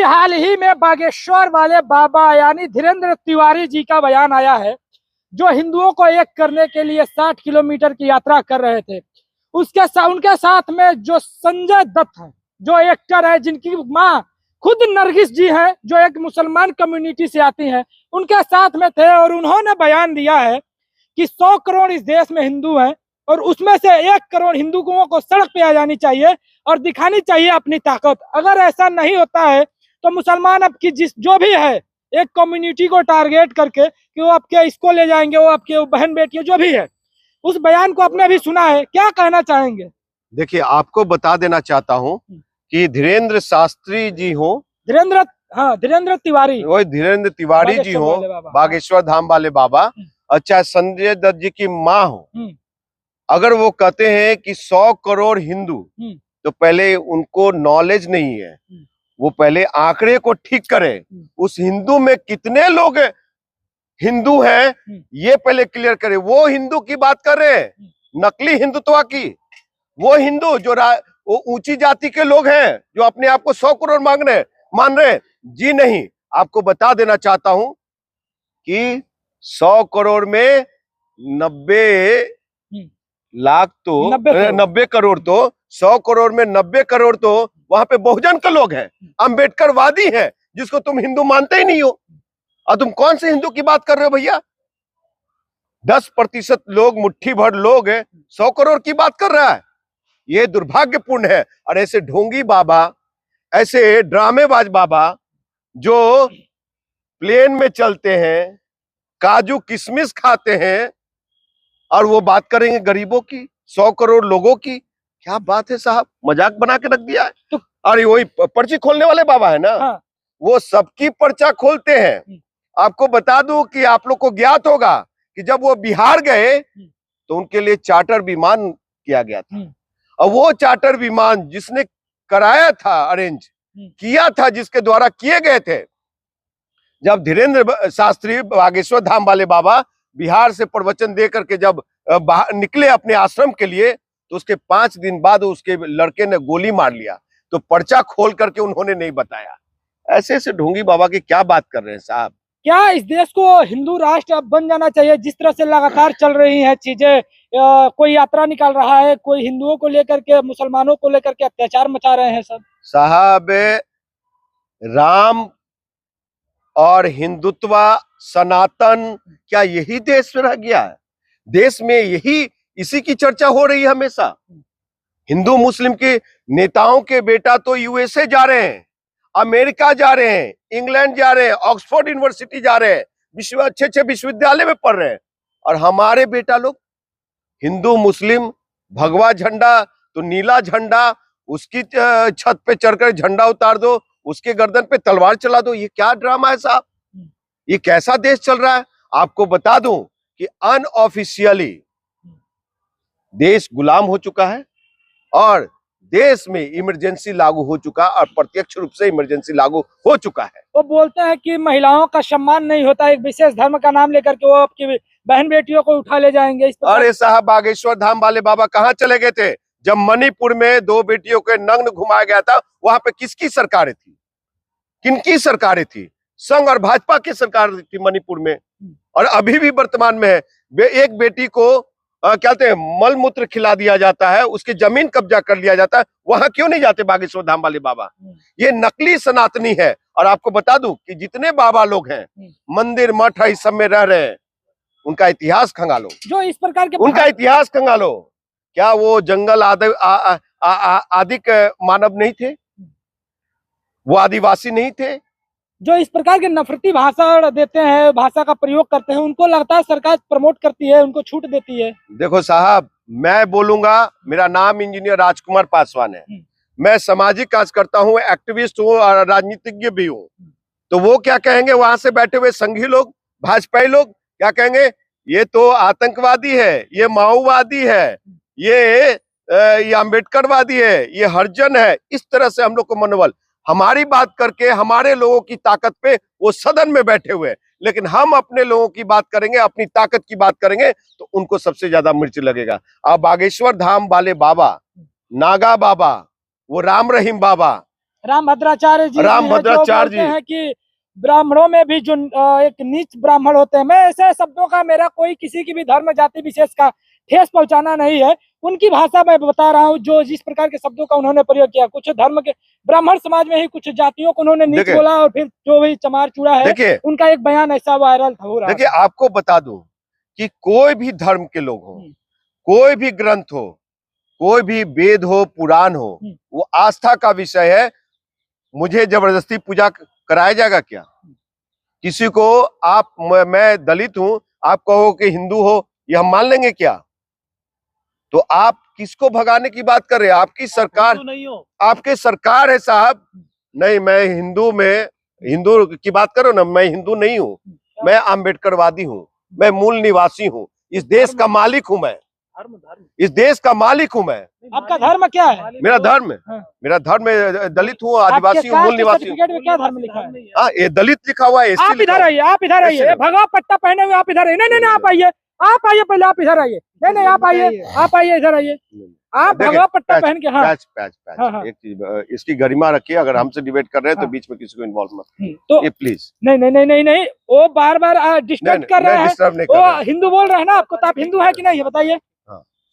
अभी हाल ही में बागेश्वर वाले बाबा यानी धीरेन्द्र तिवारी जी का बयान आया है, जो हिंदुओं को एक करने के लिए 60 किलोमीटर की यात्रा कर रहे थे। उनके साथ में जो संजय दत्त है, जो एक्टर है, जिनकी माँ खुद नरगिस जी है, जो एक मुसलमान कम्युनिटी से आती हैं, उनके साथ में थे। और उन्होंने बयान दिया है कि 100 करोड़ इस देश में हिंदू हैं और उसमें से 1 करोड़ हिंदुओं को सड़क पे आ जानी चाहिए और दिखानी चाहिए अपनी ताकत। अगर ऐसा नहीं होता है तो मुसलमान अब की जो भी है एक कम्युनिटी को टारगेट करके कि वो आपके इसको ले जाएंगे, वो आपके बहन बेटियों जो भी है। उस बयान को आपने भी सुना है, क्या कहना चाहेंगे? देखिए, आपको बता देना चाहता हूँ कि धीरेन्द्र शास्त्री जी हो, धीरेन्द्र तिवारी, वही धीरेन्द्र तिवारी जी हो, बागेश्वर धाम वाले बाबा, अच्छा संजय दत्त जी की माँ हो, अगर वो कहते हैं कि 100 करोड़ हिंदू, तो पहले उनको नॉलेज नहीं है, वो पहले आंकड़े को ठीक करें। उस हिंदू में कितने लोग हिंदू हैं ये पहले क्लियर करें। वो हिंदू की बात कर रहे हैं, नकली हिंदुत्व की। वो हिंदू जो वो ऊंची जाति के लोग हैं जो अपने आप को 100 करोड़ मान रहे हैं। जी नहीं, आपको बता देना चाहता हूं कि 100 करोड़ में 90 लाख तो 90 करोड़ तो 100 करोड़ में 90 करोड़ तो वहां पे बहुजन के लोग हैं, अंबेडकर वादी हैं, जिसको तुम हिंदू मानते ही नहीं हो। और तुम कौन से हिंदू की बात कर रहे हो भैया? 10% लोग, मुट्ठी भर लोग हैं, 100 करोड़ की बात कर रहा है। ये दुर्भाग्यपूर्ण है। और ऐसे ढोंगी बाबा, ऐसे ड्रामेबाज बाबा जो प्लेन में चलते हैं, काजू किशमिश खाते हैं, और वो बात करेंगे गरीबों की, 100 करोड़ लोगों की। क्या बात है साहब, मजाक बना के रख दिया है। तो अरे वही पर्ची खोलने वाले बाबा है ना, हाँ। वो सबकी पर्चा खोलते हैं। आपको बता दूं कि आप लोग को ज्ञात होगा कि जब वो बिहार गए तो उनके लिए चार्टर विमान किया गया था, और वो चार्टर विमान जिसने कराया था, अरेंज किया था, जिसके द्वारा किए गए थे, जब धीरेन्द्र शास्त्री बागेश्वर धाम वाले बाबा बिहार से प्रवचन दे करके जब निकले अपने आश्रम के लिए, तो उसके 5 दिन बाद उसके लड़के ने गोली मार लिया। तो पर्चा खोल करके उन्होंने नहीं बताया। ऐसे ऐसे ढोंगी बाबा की क्या बात कर रहे हैं साहब? क्या इस देश को हिंदू राष्ट्र अब बन जाना चाहिए? जिस तरह से लगातार चल रही है चीजें, कोई यात्रा निकाल रहा है, कोई हिंदुओं को लेकर के, मुसलमानों को लेकर के अत्याचार मचा रहे हैं सब। साहब, राम और हिंदुत्व, सनातन, क्या यही देश में रह गया है? देश में यही इसी की चर्चा हो रही है हमेशा। हिंदू मुस्लिम के नेताओं के बेटा तो यूएसए जा रहे हैं, अमेरिका जा रहे हैं, इंग्लैंड जा रहे हैं, ऑक्सफोर्ड यूनिवर्सिटी जा रहे हैं, अच्छे विश्वविद्यालय में पढ़ रहे हैं। और हमारे बेटा लोग हिंदू मुस्लिम, भगवा झंडा तो नीला झंडा, उसकी छत पे चढ़कर झंडा उतार दो, उसके गर्दन पे तलवार चला दो। ये क्या ड्रामा है साहब? ये कैसा देश चल रहा है? आपको बता दूं कि अनऑफिशियली देश गुलाम हो चुका है और देश में इमरजेंसी लागू हो चुका, और प्रत्यक्ष रूप से इमरजेंसी लागू हो चुका है। वो बोलते हैं कि महिलाओं का सम्मान नहीं होता, एक विशेष धर्म का नाम लेकर के वो आपकी बहन बेटियों को उठा ले जाएंगे। अरे साहब, बागेश्वर धाम वाले बाबा कहाँ चले गए थे जब मणिपुर में 2 बेटियों के नग्न घुमाया गया था? वहां पे किसकी सरकारें थी, किनकी सरकारें थी? संघ और भाजपा की सरकार थी मणिपुर में, और अभी भी वर्तमान में है। एक बेटी को कहते हैं मल मूत्र खिला दिया जाता है, उसकी जमीन कब्जा कर लिया जाता है। वहां क्यों नहीं जाते बागेश्वर धाम वाले बाबा? ये नकली सनातनी है। और आपको बता दूं कि जितने बाबा लोग हैं, मंदिर मठ इस सब में रह रहे हैं, उनका इतिहास खंगालो, जो इस प्रकार के उनका इतिहास खंगालो। क्या वो जंगल आदि के मानव नहीं थे? वो आदिवासी नहीं थे? जो इस प्रकार के नफरती भाषा देते हैं, भाषा का प्रयोग करते हैं, उनको लगता है सरकार प्रमोट करती है, उनको छूट देती है। देखो साहब, मैं बोलूंगा, मेरा नाम इंजीनियर राजकुमार पासवान है, मैं सामाजिक कार्य करता हूँ, एक्टिविस्ट हूँ और राजनीतिज्ञ भी हूँ। तो वो क्या कहेंगे, वहां से बैठे हुए संघी लोग, भाजपाई लोग क्या कहेंगे? ये तो आतंकवादी है, ये माओवादी है, ये अम्बेडकरवादी है, ये हरिजन है। इस तरह से हम लोग को मनोबल, हमारी बात करके, हमारे लोगों की ताकत पे वो सदन में बैठे हुए हैं। लेकिन हम अपने लोगों की बात करेंगे, अपनी ताकत की बात करेंगे, तो उनको सबसे ज्यादा मिर्च लगेगा। अब बागेश्वर धाम वाले बाबा, नागा बाबा, वो राम रहीम बाबा, रामभद्राचार्य जी रामभद्राचार्य जी हैं कि ब्राह्मणों में भी जो एक नीच ब्राह्मण होते हैं। मैं ऐसे शब्दों का, मेरा कोई किसी की भी धर्म जाति विशेष का ठेस पहुंचाना नहीं है, उनकी भाषा मैं बता रहा हूँ जो जिस प्रकार के शब्दों का उन्होंने प्रयोग किया। कुछ धर्म के ब्राह्मण समाज में ही कुछ जातियों को उन्होंने नीच बोला, और फिर जो भी चमार चूड़ा है उनका एक बयान ऐसा वायरल हो रहा है। देखिए, आपको बता दूं कि कोई भी धर्म के लोग हो, कोई भी ग्रंथ हो, कोई भी वेद हो, पुराण हो, वो आस्था का विषय है। मुझे जबरदस्ती पूजा कराया जाएगा क्या? किसी को आप, मैं दलित हूं, आप कहो कि हिंदू हो, ये हम मान लेंगे क्या? तो आप किसको भगाने की बात कर रहे हैं? आपकी सरकार नहीं हो, आपके सरकार है साहब। नहीं, मैं हिंदू की बात करो ना, मैं हिंदू नहीं हूँ, मैं अम्बेडकरवादी हूँ, मैं मूल निवासी हूँ, इस देश का मालिक हूँ मैं, इस देश का मालिक हूँ मैं। आपका धर्म क्या है? मेरा धर्म दलित हूँ, आदिवासी हूँ, मूल निवासी हूँ। क्या धर्म लिखा है? हाँ, ये दलित लिखा हुआ है। आप इधर आइए, आप इधर आइए, भगवा पट्टा पहने हुए आप इधर आइए। नहीं, आप आइए, आप आइए, पहले आप इधर आइए। नहीं, आप आइए, आप आइए, इधर आइए। आप भगवा पट्टा पहन के, हाँ, एक चीज, इसकी गरिमा रखिए। अगर हमसे डिबेट कर रहे हैं तो बीच में किसी को इन्वॉल्व मत, तो ये प्लीज। नहीं, वो बार डिस्टर्ब कर रहे हैं। वो हिंदू बोल रहे हैं ना आपको, तो आप हिंदू है कि नहीं है बताइए?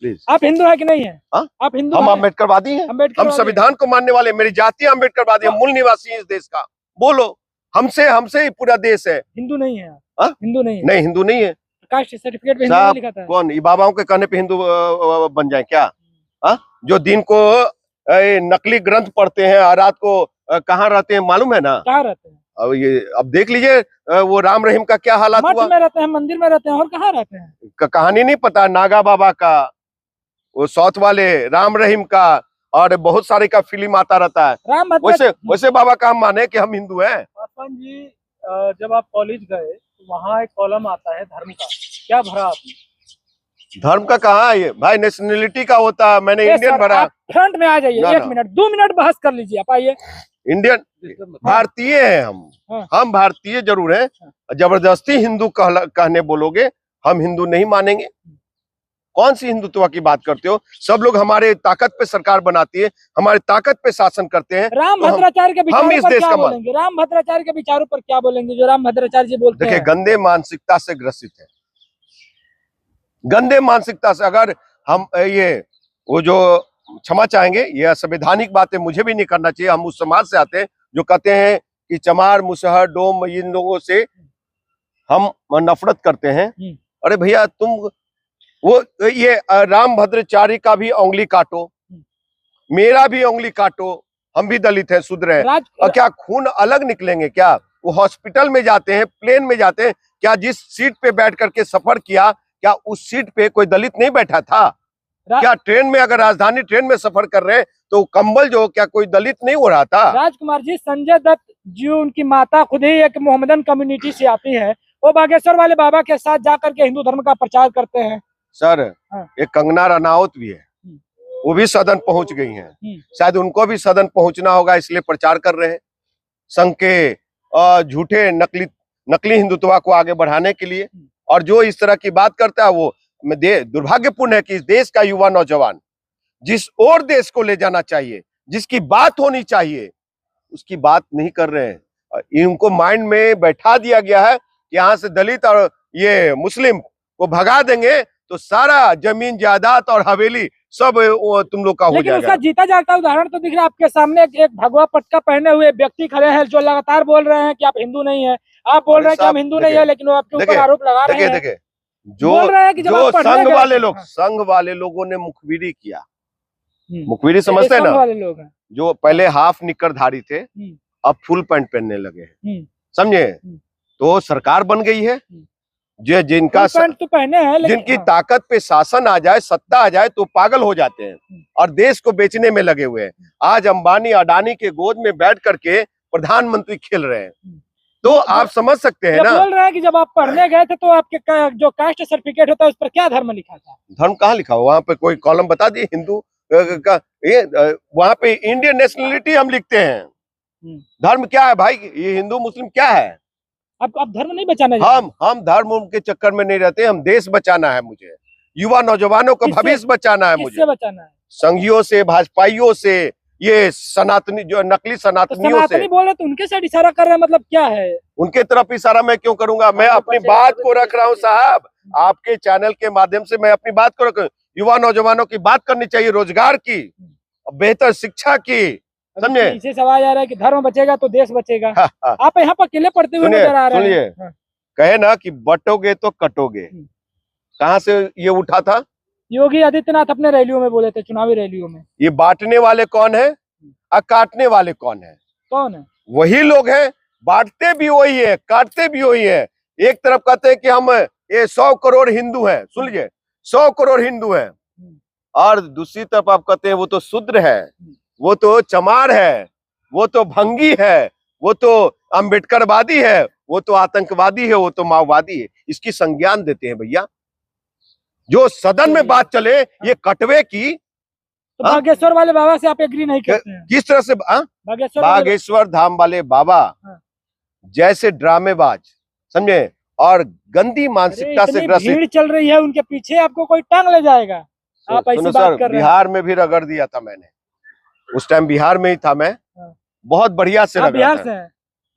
प्लीज, आप हिंदू है कि नहीं है? आप हिंदू? हम अम्बेडकरवादी हैं, हम संविधान को मानने वाले, मेरी जाति अम्बेडकरवादी है, मूल निवासी है इस देश का। बोलो, हमसे ही पूरा देश है। हिंदू नहीं है? हिंदू नहीं है? नहीं, हिंदू नहीं है। कास्ट सर्टिफिकेट पे हिंदू नहीं लिखा था। कौन ये बाबाओं के कहने पे हिंदू बन जाए क्या? जो दिन को नकली ग्रंथ पढ़ते हैं और रात को कहाँ रहते हैं मालूम है ना? कहाँ रहते हैं? अब देख लीजिए वो राम रहीम का क्या हालात हुआ। मठ में रहते हैं, मंदिर में रहते हैं, और कहाँ रहते हैं? कहानी नहीं पता? नागा बाबा का, वो साउथ वाले राम रहीम का, और बहुत सारे का फिल्म आता रहता है। वैसे बाबा का हम माने कि हम हिंदू हैं। पासवान जी, जब आप कॉलेज गए तो वहाँ एक कॉलम आता है धर्म का, क्या भरा आपने? धर्म का कहाँ है ये भाई? नेशनलिटी का होता है, मैंने इंडियन भरा। फ्रंट में आ जाइए, 1 मिनट 2 मिनट बहस कर लीजिए, आप आइए। इंडियन, भारतीय है हम भारतीय जरूर हैं। जबरदस्ती हिंदू कहने बोलोगे, हम हिंदू नहीं मानेंगे। कौन सी हिंदुत्व की बात करते हो? सब लोग हमारे ताकत पे सरकार बनाती है, हमारे ताकत पे शासन करते हैं। रामभद्राचार्य के विचारों पर क्या बोलेंगे? रामभद्राचार्य के विचारों पर क्या बोलेंगे जो रामभद्राचार्य जी बोलते हैं? देखिए, गंदे मानसिकता से ग्रसित है, गंदे मानसिकता से। अगर हम वो जो क्षमा चाहेंगे, ये असंवैधानिक बातें मुझे भी नहीं करना चाहिए। हम उस समाज से आते हैं जो कहते हैं कि चमार, मुसहर, डोम, इन लोगों से हम नफरत करते हैं। अरे भैया, तुम वो ये रामभद्राचार्य का भी उंगली काटो, मेरा भी उंगली काटो, हम भी दलित हैं, शूद्र हैं, और क्या खून अलग निकलेंगे क्या? वो हॉस्पिटल में जाते हैं, प्लेन में जाते हैं, क्या जिस सीट पे बैठ करके सफर किया, क्या उस सीट पे कोई दलित नहीं बैठा था? क्या ट्रेन में, अगर राजधानी ट्रेन में सफर कर रहे हैं तो कंबल जो, क्या कोई दलित नहीं हो रहा था? राजकुमार जी, संजय दत्त जी, उनकी माता खुद ही एक मोहम्मदन कम्युनिटी से आती है, वो बागेश्वर वाले बाबा के साथ जाकर के हिंदू धर्म का प्रचार करते हैं। सर, एक कंगना रनावत भी है, वो भी सदन पहुंच गई हैं, शायद उनको भी सदन पहुंचना होगा, इसलिए प्रचार कर रहे हैं संघ के झूठे नकली हिंदुत्व को आगे बढ़ाने के लिए। और जो इस तरह की बात करता है, वो दुर्भाग्यपूर्ण है कि इस देश का युवा नौजवान जिस और देश को ले जाना चाहिए, जिसकी बात होनी चाहिए, उसकी बात नहीं कर रहे हैं। इनको माइंड में बैठा दिया गया है कि यहाँ से दलित और ये मुस्लिम को भगा देंगे तो सारा जमीन जायदाद और हवेली सब तुम लोग का हो जाएगा। उसका जीता जागता उदाहरण तो दिख रहा है आपके सामने। एक भगवा पटका पहने हुए व्यक्ति खड़े हैं जो लगातार बोल रहे हैं कि आप हिंदू नहीं है। आप बोल रहे हैं कि हम हिंदू नहीं है, लेकिन वो आपके ऊपर आरोप लगा रहे हैं। देखिए, जो संघ वाले लोगों ने मुखबिरी किया, मुखबिरी समझते हैं ना, जो पहले हाफ निकरधारी थे अब फुल पैंट पहनने लगे हैं, समझे? तो सरकार बन गई है, जो जिनका तो पहने हैं, जिनकी ताकत पे शासन आ जाए, सत्ता आ जाए तो पागल हो जाते हैं और देश को बेचने में लगे हुए हैं। आज अंबानी अडानी के गोद में बैठ करके प्रधानमंत्री खेल रहे हैं, तो आप समझ सकते हैं ना। बोल रहे हैं कि जब आप पढ़ने गए थे तो आपके जो कास्ट सर्टिफिकेट होता है उस पर क्या धर्म लिखा था? धर्म कहाँ लिखा हो? वहाँ पे कोई कॉलम बता दिए हिंदू का? वहाँ पे इंडियन नेशनलिटी हम लिखते हैं। धर्म क्या है भाई? ये हिंदू मुस्लिम क्या है? आप धर्म नहीं बचाना? हम धर्म के चक्कर में नहीं रहते, हम देश बचाना है मुझे, युवा नौजवानों का भविष्य बचाना है मुझे। बचाना है? संघियों से, भाजपाइयों से, ये सनातनी जो नकली तो सनातनियों से, सनातनी बोल रहे तो उनके साइड इशारा कर रहे हैं, मतलब क्या है? उनके तरफ इशारा मैं क्यों करूंगा? मैं अपनी बात को रख रहा हूं साहब, आपके चैनल के माध्यम से मैं अपनी बात को रख रहा हूं। युवा नौजवानों की बात करनी चाहिए, रोजगार की, बेहतर शिक्षा की, समझे? इसे सवाल आ रहा है कि धर्म बचेगा तो देश बचेगा। हाँ, हाँ। आप यहाँ पर अकेले पढ़ते हुए सुनिए, नजर आ रहे सुनिए। हैं। हाँ। कहे ना कि बटोगे तो कटोगे। कहाँ से ये उठा था? योगी आदित्यनाथ अपने रैलियों में बोले थे, चुनावी रैलियों में। ये बांटने वाले कौन है और काटने वाले कौन है? कौन है? वही लोग हैं। बांटते भी वही है, काटते भी वही है। एक तरफ कहते हैं कि हम ये 100 करोड़ हिंदू हैं, सुन लीजिए, 100 करोड़ हिंदू हैं, और दूसरी तरफ आप कहते हैं वो तो शूद्र है, वो तो चमार है, वो तो भंगी है, वो तो अम्बेडकरवादी है, वो तो आतंकवादी है, वो तो माओवादी है। इसकी संज्ञान देते हैं भैया। जो सदन में बात चले ये कटवे की, तो बागेश्वर वाले बाबा से आप एग्री नहीं करते हैं? किस तरह से? बागेश्वर धाम वाले बाबा जैसे ड्रामेबाज, समझे, और गंदी मानसिकता से ग्रसित। भीड़ चल रही है उनके पीछे, आपको कोई टांग ले जाएगा? आप ऐसी बात कर रहे हैं। बिहार में भी रगड़ दिया था मैंने, उस टाइम बिहार में ही था मैं, बहुत बढ़िया से रगड़ा बिहार था। से हैं?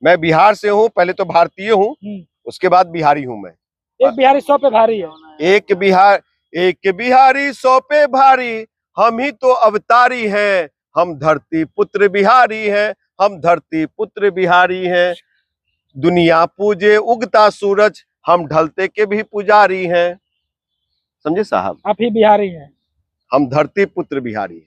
मैं बिहार से हूँ, पहले तो भारतीय हूँ, उसके बाद बिहारी हूँ मैं। एक बिहारी 100 पे भारी है। एक बिहारी 100 पे भारी, हम ही तो अवतारी हैं, हम धरती पुत्र बिहारी हैं, हम धरती पुत्र बिहारी हैं। दुनिया पूजे उगता सूरज, हम ढलते के भी पुजारी हैं। समझे साहब? आप ही बिहारी हैं? हम धरती पुत्र बिहारी हैं।